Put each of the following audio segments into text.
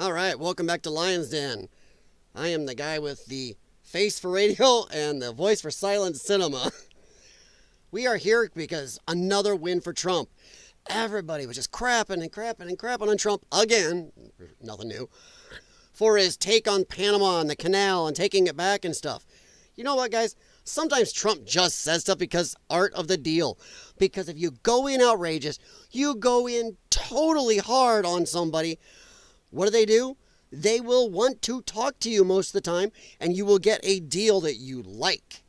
All right, welcome back to Lion's Den. I am the guy with the face for radio and the voice for silent cinema. We are here because another win for Trump. Everybody was just crapping on Trump again, nothing new, for his take on Panama and the canal and taking it back and stuff. You know what, guys? Sometimes Trump just says stuff because art of the deal. Because if you go in outrageous, you go in totally hard on somebody, what do? They will want to talk to you most of the time, and you will get a deal that you like.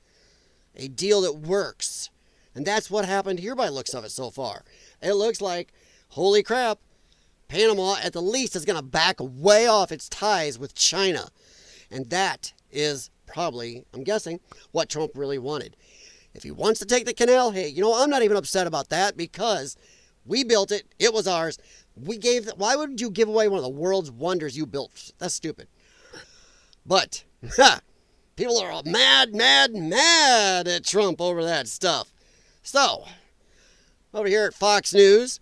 A deal that works. And that's what happened here by the looks of it so far. It looks like, holy crap, Panama at the least is going to back way off its ties with China. And that is probably, I'm guessing, what Trump really wanted. If he wants to take the canal, hey, I'm not even upset about that because we built it. It was ours. Why would you give away one of the world's wonders you built? That's stupid. But, people are all mad at Trump over that stuff. So, over here at Fox News,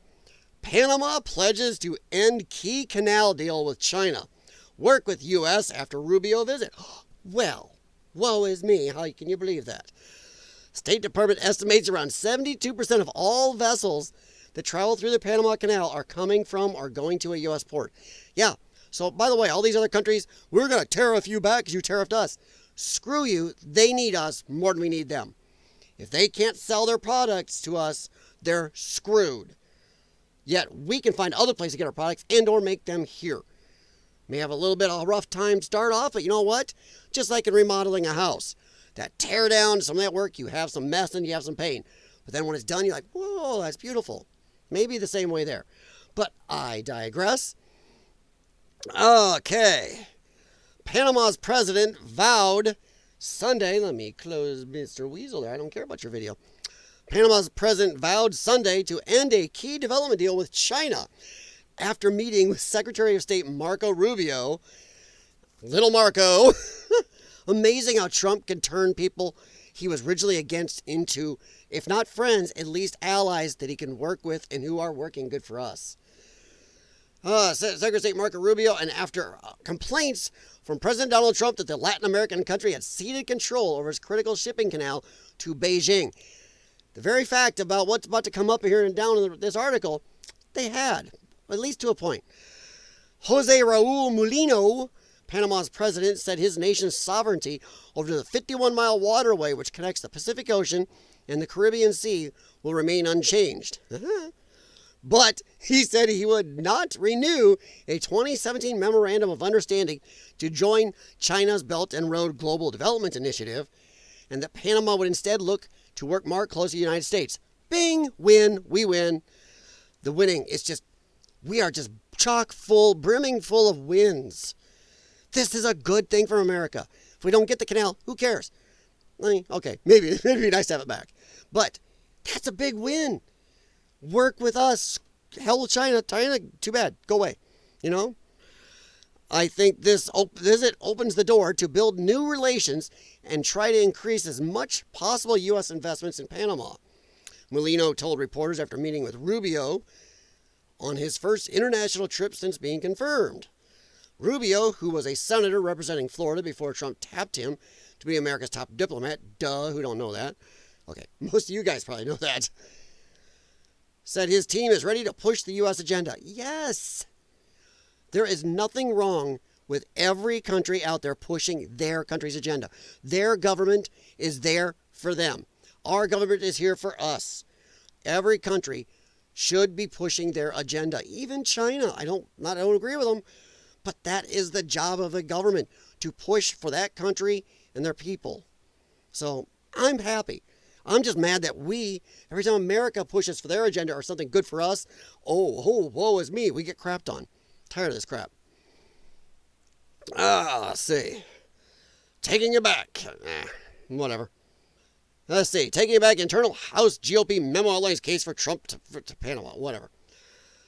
Panama pledges to end key canal deal with China. Work with U.S. after Rubio visit. Well, woe is me. How can you believe that? State Department estimates around 72% of all vessels that travel through the Panama Canal are coming from or going to a U.S. port. Yeah, so by the way, all these other countries, we're going to tariff you back because you tariffed us. Screw you. They need us more than we need them. If they can't sell their products to us, they're screwed. Yet we can find other places to get our products and or make them here. May have a little bit of a rough time start off, but you know what? Just like in remodeling a house. That tear down, some of that work, you have some mess and you have some pain. But then when it's done, you're like, whoa, that's beautiful. Maybe the same way there. But I digress. Okay. Panama's president vowed Sunday, let me close Mr. Weasel there. I don't care about your video. Panama's president vowed Sunday to end a key development deal with China after meeting with Secretary of State Marco Rubio. Little Marco. Amazing how Trump can turn people he was originally against into, if not friends, at least allies that he can work with and who are working good for us. Secretary of State Marco Rubio, and after complaints from President Donald Trump that the Latin American country had ceded control over his critical shipping canal to Beijing. The very fact about what's about to come up here and down in this article, they had, at least to a point. Jose Raul Mulino, Panama's president, said his nation's sovereignty over the 51-mile waterway which connects the Pacific Ocean and the Caribbean Sea will remain unchanged. But he said he would not renew a 2017 Memorandum of Understanding to join China's Belt and Road Global Development Initiative, and that Panama would instead look to work more closely with the United States. Bing! Win! We win. The winning, we are just chock full, brimming full of wins. This is a good thing for America. If we don't get the canal, who cares? Okay, maybe it'd be nice to have it back. But that's a big win. Work with us. Hell with China. China, too bad. Go away. I think this visit opens the door to build new relations and try to increase as much possible U.S. investments in Panama. Molino told reporters after meeting with Rubio on his first international trip since being confirmed. Rubio, who was a senator representing Florida before Trump tapped him to be America's top diplomat, who don't know that? Okay, most of you guys probably know that. Said his team is ready to push the U.S. agenda. Yes! There is nothing wrong with every country out there pushing their country's agenda. Their government is there for them. Our government is here for us. Every country should be pushing their agenda. Even China. I don't agree with them, but that is the job of a government, to push for that country and their people. So I'm happy. I'm just mad that every time America pushes for their agenda or something good for us, woe is me. We get crapped on. Tired of this crap. Let's see. Taking it back. Whatever. Let's see. Taking it back. Internal House GOP memo outlines case for Trump to Panama. Whatever.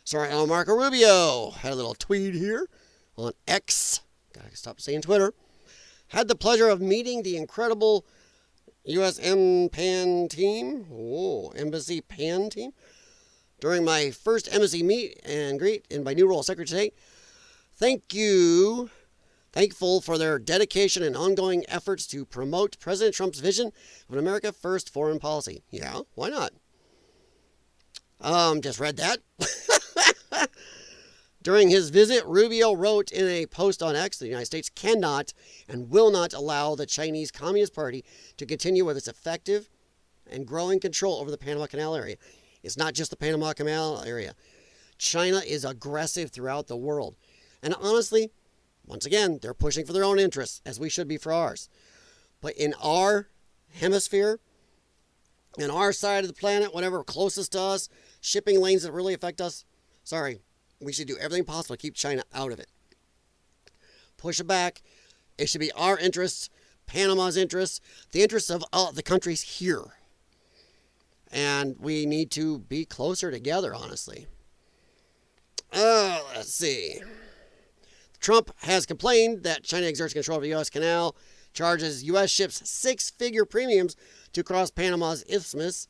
Sorry, Marco Rubio had a little tweet here on X. Gotta stop saying Twitter. Had the pleasure of meeting the incredible U.S. PAN team. Embassy PAN team. During my first embassy meet and greet in my new role as Secretary of State. Thankful for their dedication and ongoing efforts to promote President Trump's vision of an America First foreign policy. Yeah, why not? Just read that. During his visit, Rubio wrote in a post on X, the United States cannot and will not allow the Chinese Communist Party to continue with its effective and growing control over the Panama Canal area. It's not just the Panama Canal area. China is aggressive throughout the world. And honestly, once again, they're pushing for their own interests, as we should be for ours. But in our hemisphere, in our side of the planet, whatever closest to us, shipping lanes that really affect us, sorry, we should do everything possible to keep China out of it. Push it back. It should be our interests, Panama's interests, the interests of the countries here. And we need to be closer together, honestly. Let's see. Trump has complained that China exerts control of the U.S. canal, charges U.S. ships six-figure premiums to cross Panama's isthmus.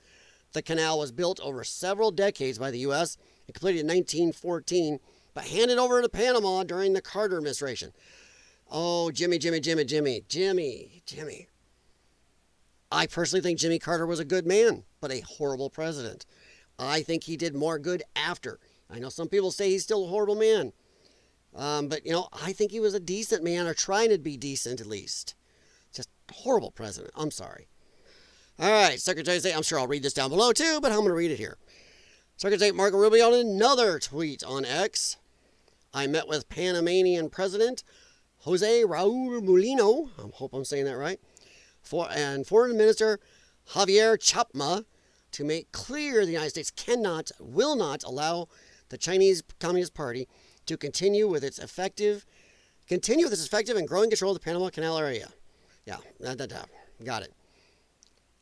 The canal was built over several decades by the U.S. and completed in 1914, but handed over to Panama during the Carter administration. Oh, Jimmy. I personally think Jimmy Carter was a good man, but a horrible president. I think he did more good after. I know some people say he's still a horrible man. But, I think he was a decent man, or trying to be decent at least. Just horrible president. I'm sorry. All right, Secretary of State, I'm sure I'll read this down below too, but I'm going to read it here. Secretary of State Marco Rubio on another tweet on X. I met with Panamanian President Jose Raul Mulino, I hope I'm saying that right, and Foreign Minister Javier Chapma to make clear the United States will not allow the Chinese Communist Party to continue with its effective and growing control of the Panama Canal area. Yeah, got it.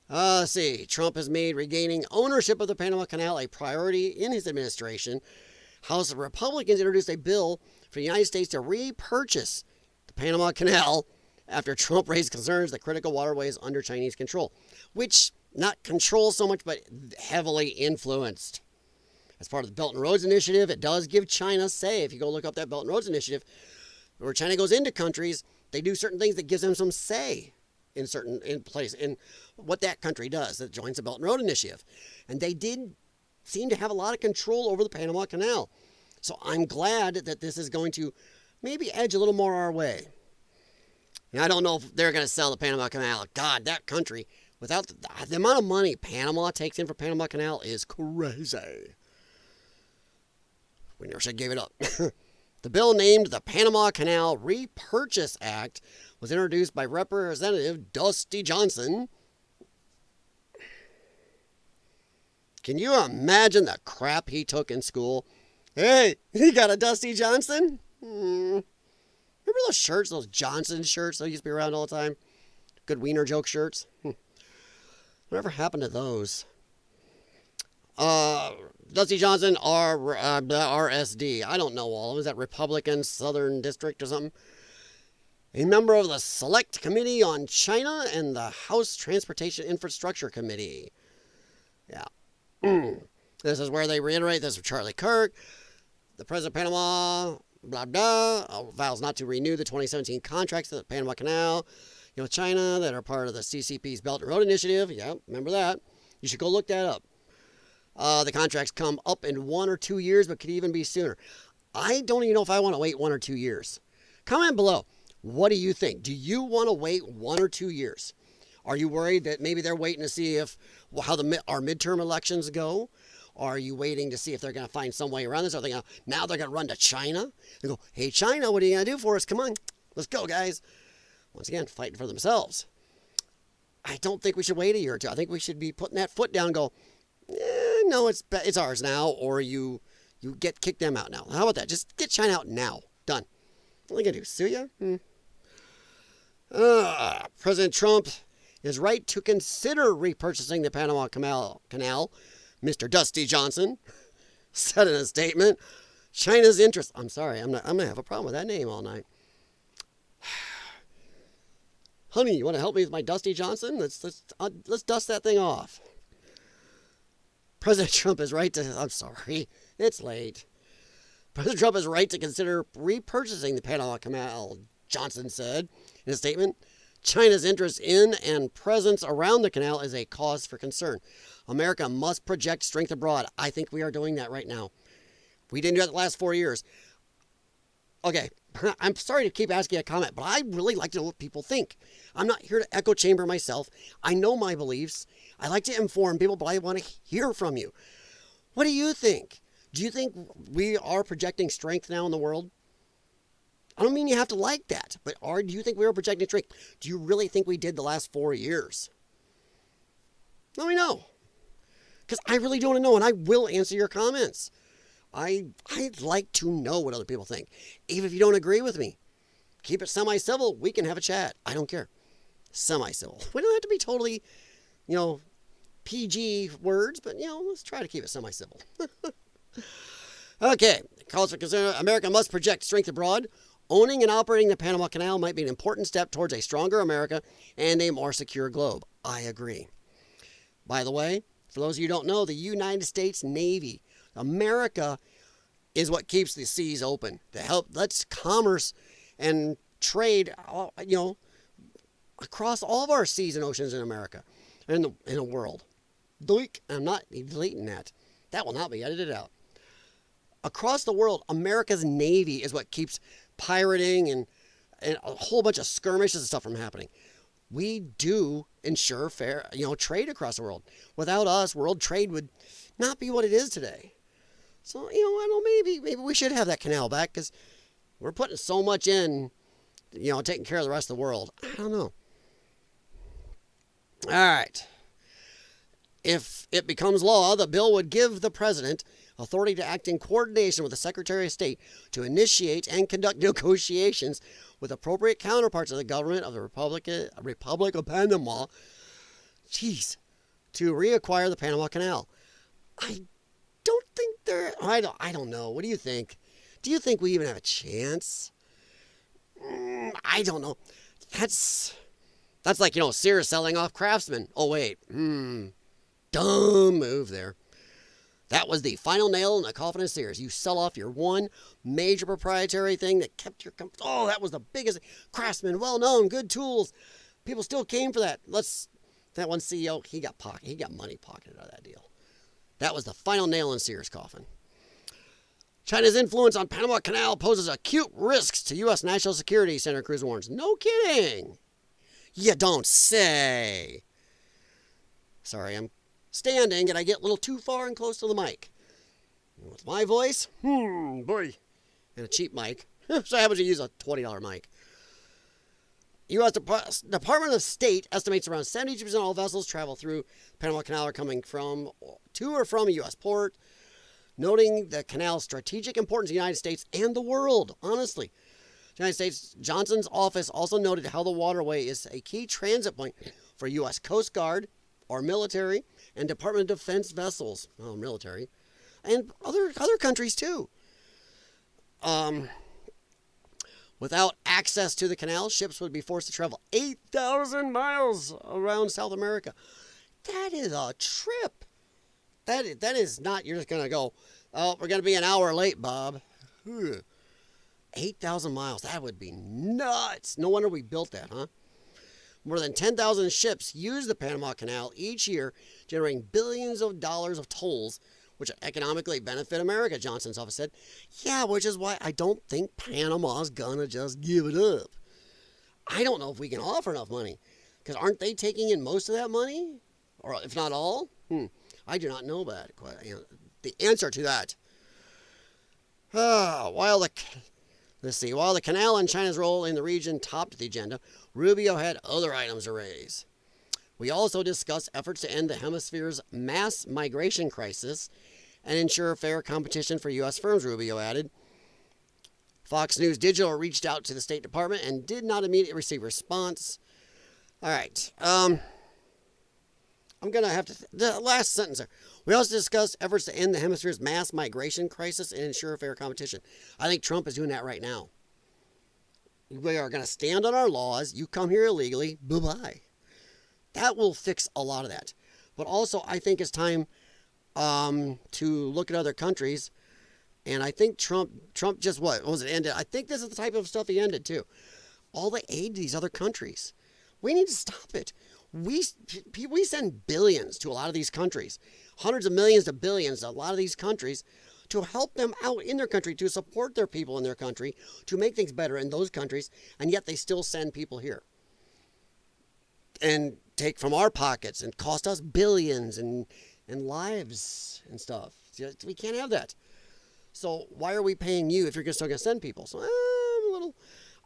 Let's see. Trump has made regaining ownership of the Panama Canal a priority in his administration. House Republicans introduced a bill for the United States to repurchase the Panama Canal after Trump raised concerns that critical waterway is under Chinese control, which not control so much, but heavily influenced. As part of the Belt and Roads Initiative, it does give China say, if you go look up that Belt and Roads Initiative, where China goes into countries, they do certain things that gives them some say in what that country does that joins the Belt and Road Initiative. And they did seem to have a lot of control over the Panama Canal. So I'm glad that this is going to maybe edge a little more our way. And I don't know if they're going to sell the Panama Canal. God, that country, without the amount of money Panama takes in for Panama Canal is crazy. We never should give it up. The bill named the Panama Canal Repurchase Act was introduced by Representative Dusty Johnson. Can you imagine the crap he took in school? Hey, you got a Dusty Johnson? Remember those shirts, those Johnson shirts that used to be around all the time? Good wiener joke shirts? Whatever happened to those? Dusty Johnson, RSD. I don't know all of them. Is that Republican Southern District or something? A member of the Select Committee on China and the House Transportation Infrastructure Committee. Yeah. This is where they reiterate this with Charlie Kirk. The President of Panama, blah, blah, vows not to renew the 2017 contracts of the Panama Canal, with China that are part of the CCP's Belt and Road Initiative. Yeah, remember that. You should go look that up. The contracts come up in 1 or 2 years, but could even be sooner. I don't even know if I want to wait 1 or 2 years. Comment below. What do you think? Do you want to wait 1 or 2 years? Are you worried that maybe they're waiting to see how our midterm elections go? Or are you waiting to see if they're going to find some way around this? Are they going to, now they're going to run to China and go, hey, China, what are you going to do for us? Come on, let's go, guys. Once again, fighting for themselves. I don't think we should wait a year or two. I think we should be putting that foot down and go, no, it's ours now, or you kick them out now. How about that? Just get China out now. Done. What are they going to do? Sue you? President Trump is right to consider repurchasing the Panama Canal, Mr. Dusty Johnson said in a statement. China's interest. I'm sorry, I'm going to have a problem with that name all night. Honey, you want to help me with my Dusty Johnson? Let's dust that thing off. President Trump is right to... I'm sorry, it's late. President Trump has right to consider repurchasing the Panama Canal, Johnson said in a statement. China's interest in and presence around the canal is a cause for concern. America must project strength abroad. I think we are doing that right now. We didn't do that the last 4 years. Okay, I'm sorry to keep asking a comment, but I really like to know what people think. I'm not here to echo chamber myself. I know my beliefs. I like to inform people, but I want to hear from you. What do you think? Do you think we are projecting strength now in the world? I don't mean you have to like that, but do you think we are projecting strength? Do you really think we did the last 4 years? Let me know. Because I really don't want to know, and I will answer your comments. I'd like to know what other people think. Even if you don't agree with me, keep it semi-civil. We can have a chat. I don't care. Semi-civil. We don't have to be totally, PG words, but, let's try to keep it semi-civil. Okay. Calls for concern. America must project strength abroad. Owning and operating the Panama Canal might be an important step towards a stronger America and a more secure globe. I agree. By the way, for those of you who don't know, the United States Navy, America, is what keeps the seas open. Lets commerce and trade, across all of our seas and oceans in America, in the world. Doink. I'm not deleting that. That will not be edited out. Across the world, America's Navy is what keeps pirating and a whole bunch of skirmishes and stuff from happening. We do ensure fair, trade across the world. Without us, world trade would not be what it is today. So, I don't know, maybe we should have that canal back because we're putting so much in, taking care of the rest of the world. I don't know. All right. If it becomes law, the bill would give the president authority to act in coordination with the Secretary of State to initiate and conduct negotiations with appropriate counterparts of the government of the Republic of Panama, to reacquire the Panama Canal. I don't think I don't know. What do you think? Do you think we even have a chance? I don't know. That's like, Sears selling off Craftsman. Oh, wait. Dumb move there. That was the final nail in the coffin of Sears. You sell off your one major proprietary thing that kept your... that was the biggest... Craftsman, well-known, good tools. People still came for that. That one CEO, he got money pocketed out of that deal. That was the final nail in Sears' coffin. China's influence on Panama Canal poses acute risks to U.S. national security, Senator Cruz warns. No kidding. You don't say. Sorry, I'm standing and I get a little too far and close to the mic. With my voice, boy, and a cheap mic. So I happen to use a $20 mic. U.S. Department of State estimates around 72% of all vessels travel through Panama Canal are coming to or from a U.S. port, noting the canal's strategic importance to the United States and the world, honestly. The United States Johnson's office also noted how the waterway is a key transit point for U.S. Coast Guard, our military, and Department of Defense vessels, military, and other countries too. Without access to the canal, ships would be forced to travel 8,000 miles around South America. That is a trip. That is not, you're just going to go, we're going to be an hour late, Bob. 8,000 miles, that would be nuts. No wonder we built that, huh? More than 10,000 ships use the Panama Canal each year, generating billions of dollars of tolls, which economically benefit America, Johnson's office said. Yeah, which is why I don't think Panama's gonna just give it up. I don't know if we can offer enough money, because aren't they taking in most of that money? Or if not all? I do not know that. The answer to that. While the canal and China's role in the region topped the agenda, Rubio had other items to raise. We also discussed efforts to end the hemisphere's mass migration crisis and ensure fair competition for U.S. firms, Rubio added. Fox News Digital reached out to the State Department and did not immediately receive a response. All right. I'm going to have to... The last sentence there. We also discussed efforts to end the hemisphere's mass migration crisis and ensure fair competition. I think Trump is doing that right now. We are going to stand on our laws. You come here illegally. Bye-bye. That will fix a lot of that. But also, I think it's time to look at other countries And I think Trump just what was it ended? I think this is the type of stuff he ended too. All the aid to these other countries. We need to stop it. We send billions to a lot of these countries, hundreds of millions to billions to a lot of these countries to help them out in their country, to support their people in their country, to make things better in those countries, and yet they still send people here and take from our pockets and cost us billions and lives and stuff. We can't have that. So why are we paying you if you're still going to send people? So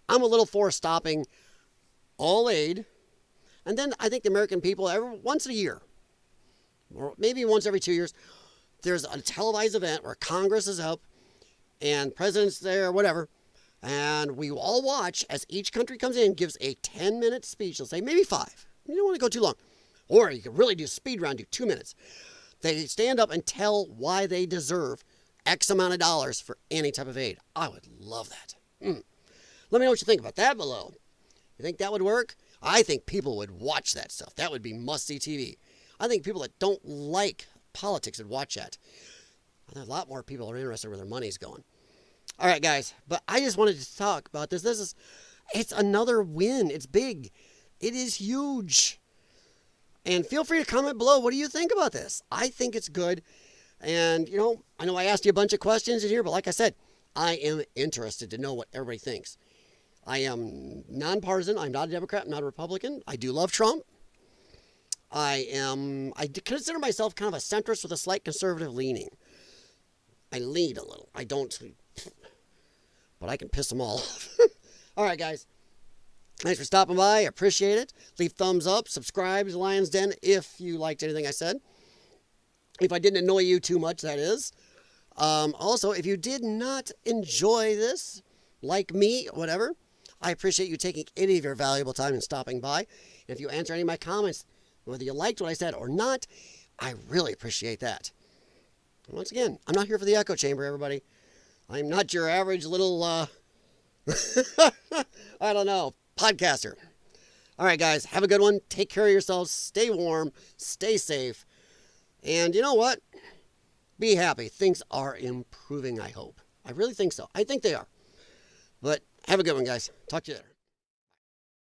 I'm a little for stopping all aid. And then I think the American people, once a year, or maybe once every 2 years, there's a televised event where Congress is up and president's there, whatever, and we all watch as each country comes in, gives a 10-minute speech. They'll say maybe 5. You don't want to go too long. Or you can really do speed round, do 2 minutes. They stand up and tell why they deserve X amount of dollars for any type of aid. I would love that. Let me know what you think about that below. You think that would work? I think people would watch that stuff. That would be must-see TV. I think people that don't like politics would watch that. A lot more people are interested where their money's going. All right, guys. But I just wanted to talk about this. It's another win. It's big. It is huge. And feel free to comment below. What do you think about this? I think it's good. And, I know I asked you a bunch of questions in here, but like I said, I am interested to know what everybody thinks. I am nonpartisan. I'm not a Democrat. I'm not a Republican. I do love Trump. I consider myself kind of a centrist with a slight conservative leaning. I lean a little. I don't, but I can piss them all off. All right, guys. Thanks for stopping by. I appreciate it. Leave thumbs up. Subscribe to Lion's Den if you liked anything I said. If I didn't annoy you too much, that is. Also, if you did not enjoy this, like me, whatever, I appreciate you taking any of your valuable time and stopping by. And if you answer any of my comments, whether you liked what I said or not, I really appreciate that. Once again, I'm not here for the echo chamber, everybody. I'm not your average little, I don't know, podcaster. All right, guys, have a good one. Take care of yourselves. Stay warm. Stay safe. And you know what? Be happy. Things are improving, I hope. I really think so. I think they are. But have a good one, guys. Talk to you later.